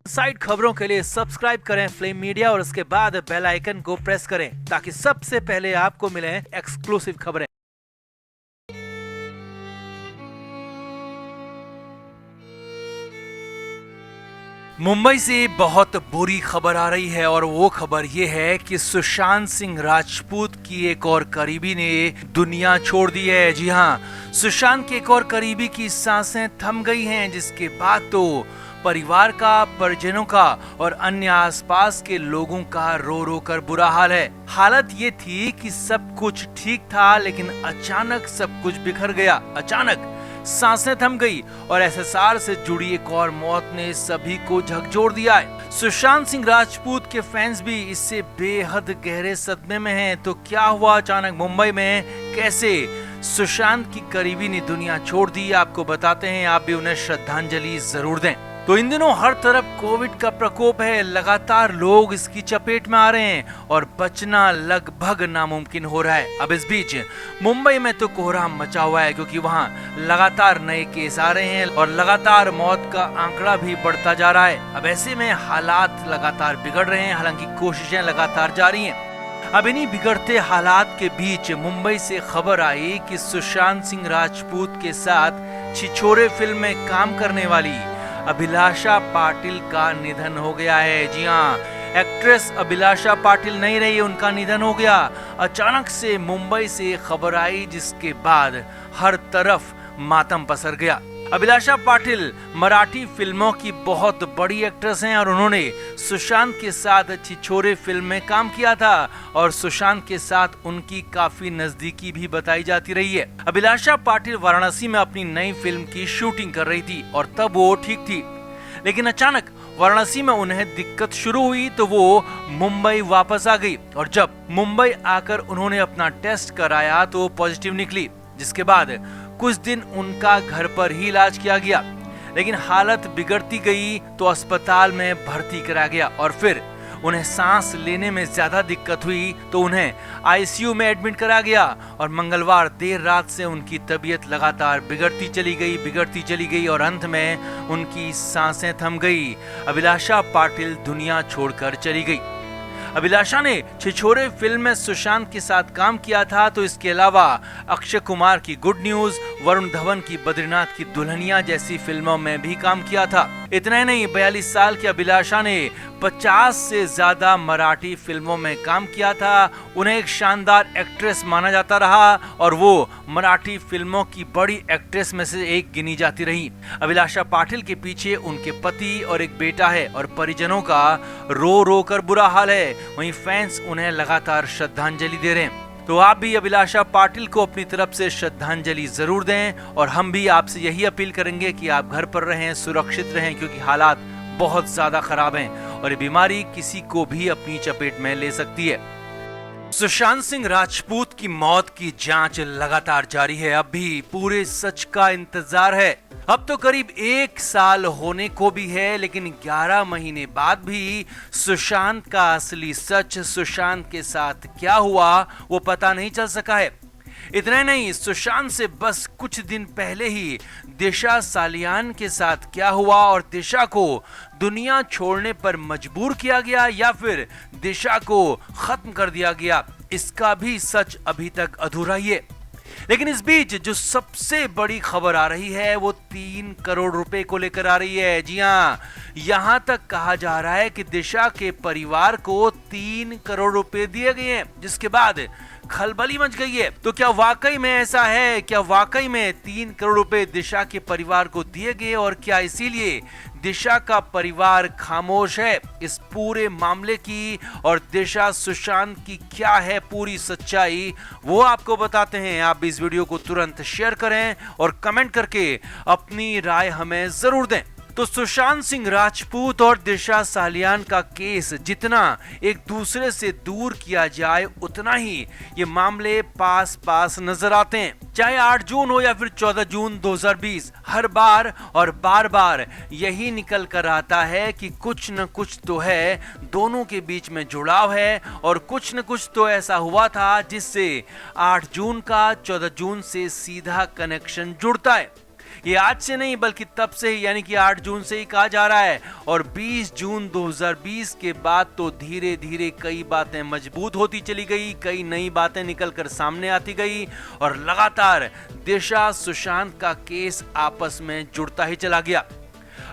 Side खबरों के लिए सब्सक्राइब करें फ्लेम मीडिया और उसके बाद बेल आइकन को प्रेस करें ताकि सबसे पहले आपको मिले एक्सक्लूसिव खबरें। मुंबई से बहुत बुरी खबर आ रही है और वो खबर ये है कि सुशांत सिंह राजपूत की एक और करीबी ने दुनिया छोड़ दी है। जी हाँ, सुशांत के एक और करीबी की सांसें थम गई हैं, जिसके बाद तो परिवार का, परिजनों का और अन्य आसपास के लोगों का रो रो कर बुरा हाल है। हालत ये थी कि सब कुछ ठीक था, लेकिन अचानक सब कुछ बिखर गया। अचानक सांसें थम गई और एसएसआर से जुड़ी एक और मौत ने सभी को झकझोर दिया है। सुशांत सिंह राजपूत के फैंस भी इससे बेहद गहरे सदमे में हैं। तो क्या हुआ अचानक मुंबई में, कैसे सुशांत की करीबी ने दुनिया छोड़ दी, आपको बताते हैं। आप भी उन्हें श्रद्धांजलि जरूर दें। तो इन दिनों हर तरफ कोविड का प्रकोप है, लगातार लोग इसकी चपेट में आ रहे हैं और बचना लगभग नामुमकिन हो रहा है। अब इस बीच मुंबई में तो कोहराम मचा हुआ है, क्योंकि वहां लगातार नए केस आ रहे हैं और लगातार मौत का आंकड़ा भी बढ़ता जा रहा है। अब ऐसे में हालात लगातार बिगड़ रहे हैं, हालांकि कोशिशें लगातार जारी हैं। अब इन्हीं बिगड़ते हालात के बीच मुंबई से खबर आई कि सुशांत सिंह राजपूत के साथ छिछोरे फिल्म में काम करने वाली अभिलाषा पाटिल का निधन हो गया है। जी हाँ, एक्ट्रेस अभिलाषा पाटिल नहीं रही, उनका निधन हो गया। अचानक से मुंबई से खबर आई, जिसके बाद हर तरफ मातम पसर गया। अभिलाषा पाटिल मराठी फिल्मों की बहुत बड़ी एक्ट्रेस हैं और उन्होंने सुशांत के साथ छिछोरे फिल्म में काम किया था और सुशांत के साथ उनकी काफी नजदीकी भी बताई जाती रही है। अभिलाषा पाटिल वाराणसी में अपनी नई फिल्म की शूटिंग कर रही थी और तब वो ठीक थी, लेकिन अचानक वाराणसी में उन्हें दिक्कत शुरू हुई तो वो मुंबई वापस आ गई और जब मुंबई आकर उन्होंने अपना टेस्ट कराया तो पॉजिटिव निकली, जिसके बाद कुछ दिन उनका घर पर ही इलाज किया गया। लेकिन हालत बिगड़ती गई तो अस्पताल में भर्ती कराया गया और फिर उन्हें सांस लेने में ज्यादा दिक्कत हुई तो उन्हें आईसीयू में एडमिट कराया गया और मंगलवार देर रात से उनकी तबीयत लगातार बिगड़ती चली गई और अंत में उनकी सांसें थम गई। अभिलाषा पाटिल दुनिया छोड़कर चली गई। अभिलाषा ने छिछोरे फिल्म में सुशांत के साथ काम किया था, तो इसके अलावा अक्षय कुमार की गुड न्यूज, वरुण धवन की बद्रीनाथ की दुल्हनिया जैसी फिल्मों में भी काम किया था। इतना ही नहीं, 42 साल की अभिलाषा ने 50 से ज्यादा मराठी फिल्मों में काम किया था। उन्हें एक शानदार एक्ट्रेस माना जाता रहा और वो मराठी फिल्मों की बड़ी एक्ट्रेस में से एक गिनी जाती रही। अभिलाषा पाटिल के पीछे उनके पति और एक बेटा है और परिजनों का रो रो कर बुरा हाल है। वहीं फैंस उन्हें लगातार श्रद्धांजलि दे रहे हैं। तो आप भी अभिलाषा पाटिल को अपनी तरफ से श्रद्धांजलि जरूर दें और हम भी आपसे यही अपील करेंगे कि आप घर पर रहें, सुरक्षित रहें, क्योंकि हालात बहुत ज्यादा खराब हैं और ये बीमारी किसी को भी अपनी चपेट में ले सकती है। सुशांत सिंह राजपूत की मौत की जांच लगातार जारी है। अब भी पूरे सच का इंतजार है। अब तो करीब 1 साल होने को भी है, लेकिन 11 महीने बाद भी सुशांत का असली सच, सुशांत के साथ क्या हुआ, वो पता नहीं चल सका है। इतना नहीं, सुशांत से बस कुछ दिन पहले ही दिशा सालियान के साथ क्या हुआ और दिशा को दुनिया छोड़ने पर मजबूर किया गया या फिर दिशा को खत्म कर दिया गया, इसका भी सच अभी तक अधूरा ही है। लेकिन इस बीच जो सबसे बड़ी खबर आ रही है वो 3 करोड़ रुपए को लेकर आ रही है। जी हाँ, यहां तक कहा जा रहा है कि दिशा के परिवार को 3 करोड़ रुपए दिए गए हैं, जिसके बाद खलबली मच गई है। तो क्या वाकई में ऐसा है? क्या वाकई में 3 करोड़ रुपए दिशा के परिवार को दिए गए और क्या इसीलिए दिशा का परिवार खामोश है इस पूरे मामले की? और दिशा सुशांत की क्या है पूरी सच्चाई, वो आपको बताते हैं। आप इस वीडियो को तुरंत शेयर करें और कमेंट करके अपनी राय हमें जरूर दें। तो सुशांत सिंह राजपूत और दिशा सालियान का केस जितना एक दूसरे से दूर किया जाए उतना ही ये मामले पास पास नजर आते हैं। चाहे 8 जून हो या फिर 14 जून 2020, हर बार और बार बार यही निकल कर आता है कि कुछ न कुछ तो है, दोनों के बीच में जुड़ाव है और कुछ न कुछ तो ऐसा हुआ था जिससे 8 जून का 14 जून से सीधा कनेक्शन जुड़ता है। ये आज से नहीं बल्कि तब से ही यानी कि 8 जून से ही कहा जा रहा है। और 20 जून 2020 के बाद तो धीरे धीरे कई बातें मजबूत होती चली गई, कई नई बातें निकलकर सामने आती गई और लगातार दिशा सुशांत का केस आपस में जुड़ता ही चला गया।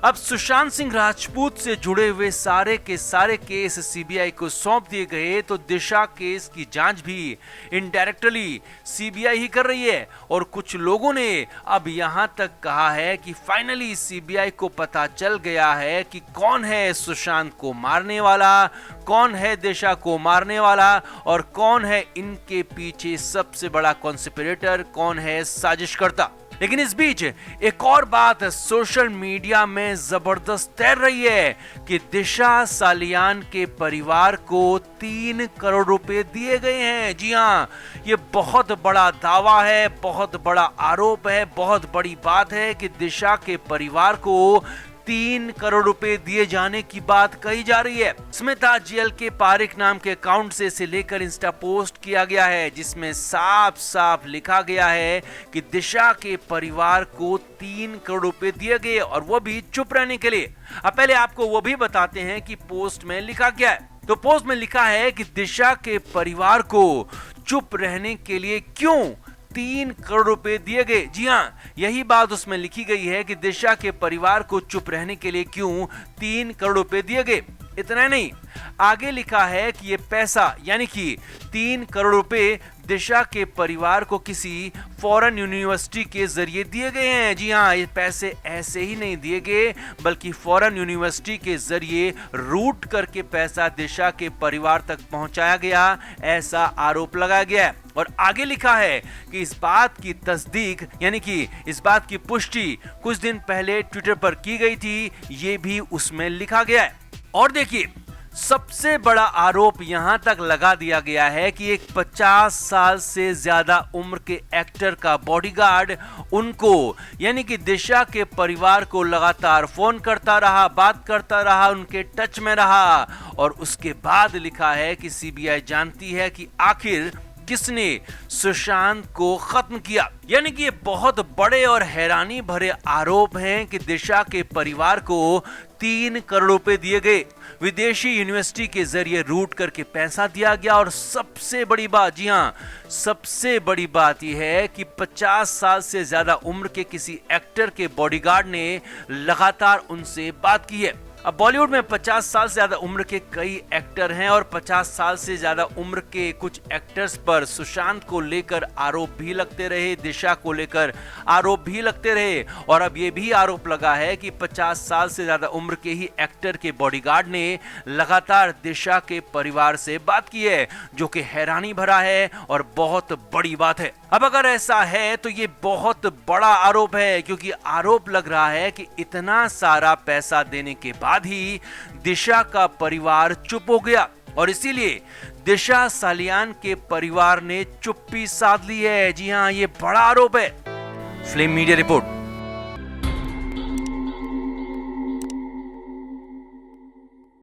अब सुशांत सिंह राजपूत से जुड़े हुए सारे के सारे केस सीबीआई को सौंप दिए गए, तो दिशा केस की जांच भी इनडायरेक्टली सीबीआई ही कर रही है। और कुछ लोगों ने अब यहां तक कहा है कि फाइनली सीबीआई को पता चल गया है कि कौन है सुशांत को मारने वाला, कौन है दिशा को मारने वाला और कौन है इनके पीछे सबसे बड़ा कॉन्स्पिरेटर, कौन है साजिशकर्ता। लेकिन इस बीच एक और बात सोशल मीडिया में जबरदस्त तैर रही है कि दिशा सालियान के परिवार को 3 करोड़ रुपए दिए गए हैं। जी हां, ये बहुत बड़ा दावा है, बहुत बड़ा आरोप है, बहुत बड़ी बात है कि दिशा के परिवार को 3 करोड़ रुपए दिए जाने की बात कही जा रही है। स्मिता जीएल के पारिक नाम के अकाउंट से इसे लेकर इंस्टा पोस्ट किया गया है, जिसमें साफ साफ लिखा गया है कि दिशा के परिवार को 3 करोड़ रुपए दिए गए और वो भी चुप रहने के लिए। अब पहले आपको वो भी बताते हैं कि पोस्ट में लिखा क्या है। तो पोस्ट में लिखा है कि दिशा के परिवार को चुप रहने के लिए क्यों 3 करोड़ रुपए दिए गए। जी हां, यही बात उसमें लिखी गई है कि दिशा के परिवार को चुप रहने के लिए क्यों 3 करोड़ रुपए दिए गए। इतना नहीं, आगे लिखा है कि ये पैसा यानी कि 3 करोड़ रुपए दिशा के परिवार को किसी फॉरेन यूनिवर्सिटी के जरिए दिए गए हैं। जी हाँ, ये पैसे ऐसे ही नहीं दिए गए बल्कि फॉरेन यूनिवर्सिटी के जरिए रूट करके पैसा दिशा के परिवार तक पहुंचाया गया, ऐसा आरोप लगाया गया है। और आगे लिखा है कि इस बात की तस्दीक यानी कि इस बात की पुष्टि कुछ दिन पहले ट्विटर पर की गई थी, ये भी उसमें लिखा गया है। और देखिए, सबसे बड़ा आरोप यहां तक लगा दिया गया है कि एक 50 साल से ज्यादा उम्र के एक्टर का बॉडीगार्ड उनको यानी कि दिशा के परिवार को लगातार फोन करता रहा, बात करता रहा, उनके टच में रहा। और उसके बाद लिखा है कि सीबीआई जानती है कि आखिर किसने सुशांत को खत्म किया। यानी कि ये बहुत बड़े और हैरानी भरे आरोप हैं कि दिशा के परिवार को 3 करोड़ रुपए दिए गए, विदेशी यूनिवर्सिटी के जरिए रूट करके पैसा दिया गया। और सबसे बड़ी बात, जी हां, सबसे बड़ी बात यह है कि 50 साल से ज्यादा उम्र के किसी एक्टर के बॉडीगार्ड ने लगातार उनसे बात की है। अब बॉलीवुड में 50 साल से ज्यादा उम्र के कई एक्टर हैं और 50 साल से ज्यादा उम्र के कुछ एक्टर्स पर सुशांत को लेकर आरोप भी लगते रहे, दिशा को लेकर आरोप भी लगते रहे। और अब ये भी आरोप लगा है कि 50 साल से ज्यादा उम्र के ही एक्टर के बॉडीगार्ड ने लगातार दिशा के परिवार से बात की है, जो कि हैरानी भरा है और बहुत बड़ी बात है। अब अगर ऐसा है तो ये बहुत बड़ा आरोप है, क्योंकि आरोप लग रहा है कि इतना सारा पैसा देने के बाद ही दिशा का परिवार चुप हो गया और इसीलिए दिशा सालियान के परिवार ने चुप्पी साध ली है। जी हां, ये बड़ा आरोप है। Flame media report.